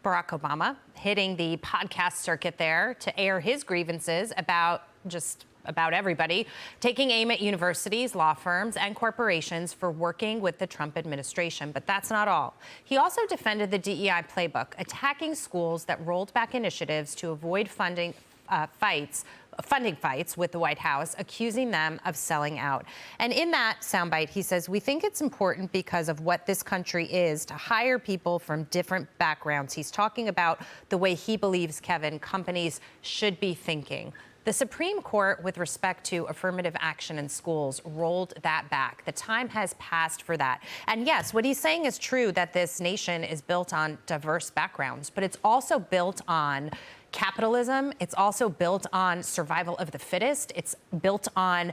Barack Obama hitting the podcast circuit there to air his grievances about everybody, taking aim at universities, law firms, and corporations for working with the Trump administration. But that's not all. He also defended the DEI playbook, attacking schools that rolled back initiatives to avoid funding fights with the White House, accusing them of selling out. And in that soundbite, he says, we think it's important because of what this country is to hire people from different backgrounds. He's talking about the way he believes, Kevin, companies should be thinking. The Supreme Court, with respect to affirmative action in schools, rolled that back. The time has passed for that. And yes, what he's saying is true, that this nation is built on diverse backgrounds, but it's also built on capitalism. It's also built on survival of the fittest. It's built on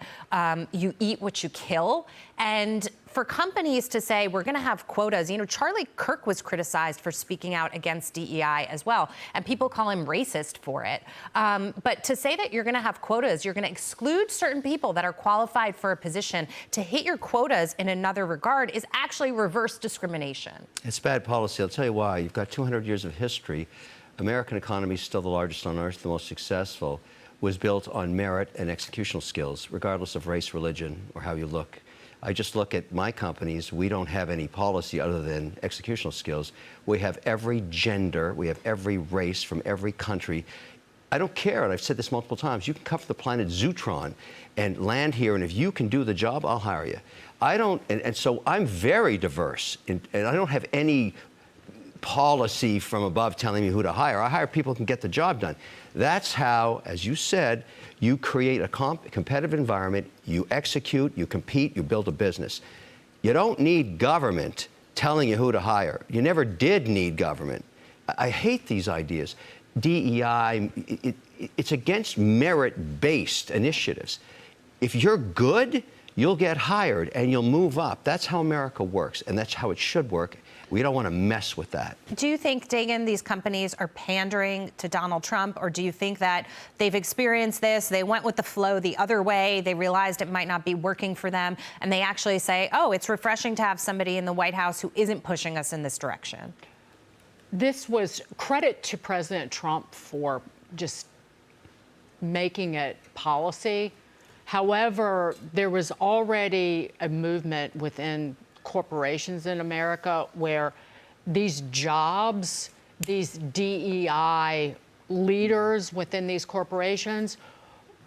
you eat what you kill. And for companies to say, we're going to have quotas, Charlie Kirk was criticized for speaking out against DEI as well, and people call him racist for it. But to say that you're going to have quotas, you're going to exclude certain people that are qualified for a position to hit your quotas in another regard is actually reverse discrimination. It's bad policy. I'll tell you why. You've got 200 years of history. American economy is still the largest on earth, the most successful, was built on merit and executional skills, regardless of race, religion, or how you look. I just look at my companies. We don't have any policy other than executional skills. We have every gender, we have every race from every country. I don't care, and I've said this multiple times, you can come from the planet Zutron and land here, and if you can do the job, I'll hire you. I don't, and so I'm very diverse, and I don't have any policy from above telling me who to hire. I hire people who can get the job done. That's how, as you said, you create a competitive environment, you execute, you compete, you build a business. You don't need government telling you who to hire. You never did need government. I hate these ideas. DEI, it's against merit-based initiatives. If you're good, you'll get hired and you'll move up. That's how America works, and that's how it should work. We don't want to mess with that. Do you think, Dagan, these companies are pandering to Donald Trump, or do you think that they've experienced this, they went with the flow the other way, they realized it might not be working for them, and they actually say, oh, it's refreshing to have somebody in the White House who isn't pushing us in this direction? This was credit to President Trump for just making it policy. However, there was already a movement within corporations in America where these jobs, these DEI leaders within these corporations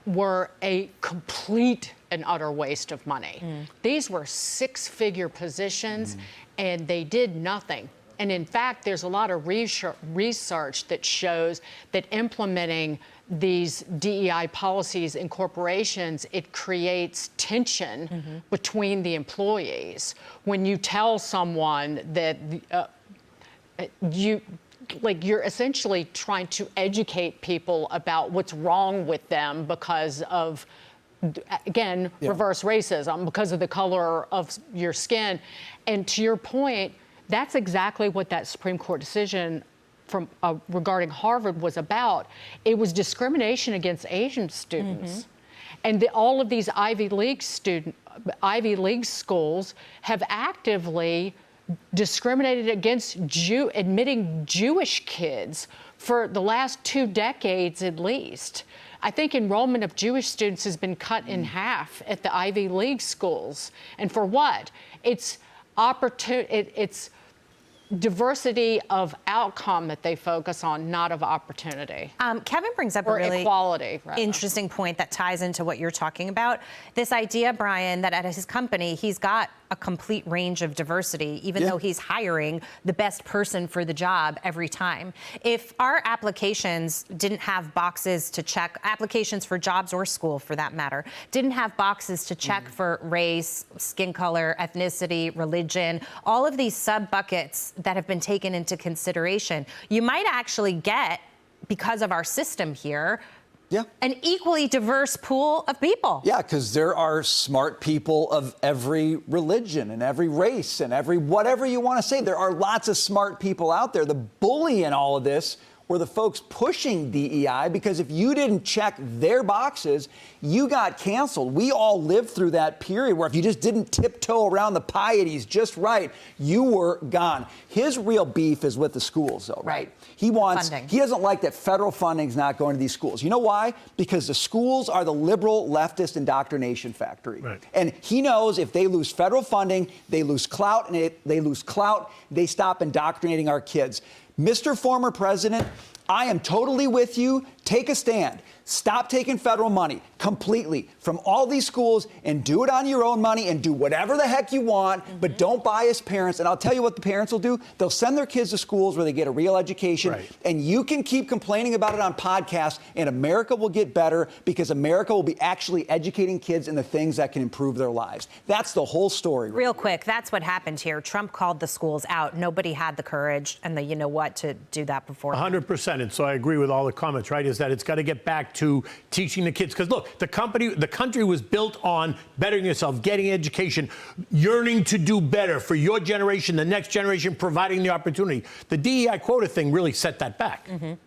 were a complete and utter waste of money. These were six-figure positions, and they did nothing. And in fact, there's a lot of research that shows that implementing these DEI policies in corporations, it creates tension between the employees. When you tell someone that you're essentially trying to educate people about what's wrong with them because of, again, reverse racism, because of the color of your skin. And to your point, that's exactly what that Supreme Court decision from regarding Harvard was about. It was discrimination against Asian students. And all of these Ivy League schools have actively discriminated against admitting Jewish kids for the last 2 decades at least. I think enrollment of Jewish students has been cut in half at the Ivy League schools. And for what? It's diversity of outcome that they focus on, not of opportunity. Kevin brings up a really equality, interesting point that ties into what you're talking about. This idea, Brian, that at his company, he's got a complete range of diversity, even though he's hiring the best person for the job every time. If our applications didn't have boxes to check, applications for jobs or school for that matter, didn't have boxes to check for race, skin color, ethnicity, religion, all of these sub-buckets that have been taken into consideration, you might actually get, because of our system here, an equally diverse pool of people. Yeah, because there are smart people of every religion and every race and every whatever you want to say. There are lots of smart people out there. The bully in all of this were the folks pushing DEI, because if you didn't check their boxes, you got canceled. We all lived through that period where if you just didn't tiptoe around the pieties just right, you were gone. His real beef is with the schools, though, right? He doesn't like that federal funding is not going to these schools. You know why? Because the schools are the liberal leftist indoctrination factory. Right. And he knows if they lose federal funding, they lose clout, and if they lose clout, they stop indoctrinating our kids. Mr. Former President, I am totally with you. Take a stand. Stop taking federal money completely from all these schools and do it on your own money and do whatever the heck you want, but don't bias parents. And I'll tell you what the parents will do. They'll send their kids to schools where they get a real education. Right. And you can keep complaining about it on podcasts, and America will get better because America will be actually educating kids in the things that can improve their lives. That's the whole story. Real quick, that's what happened here. Trump called the schools out. Nobody had the courage and the you-know-what to do that before. 100%. And so I agree with all the comments, right, is that it's got to get back to teaching the kids. Because, look, the country was built on bettering yourself, getting education, yearning to do better for your generation, the next generation, providing the opportunity. The DEI quota thing really set that back.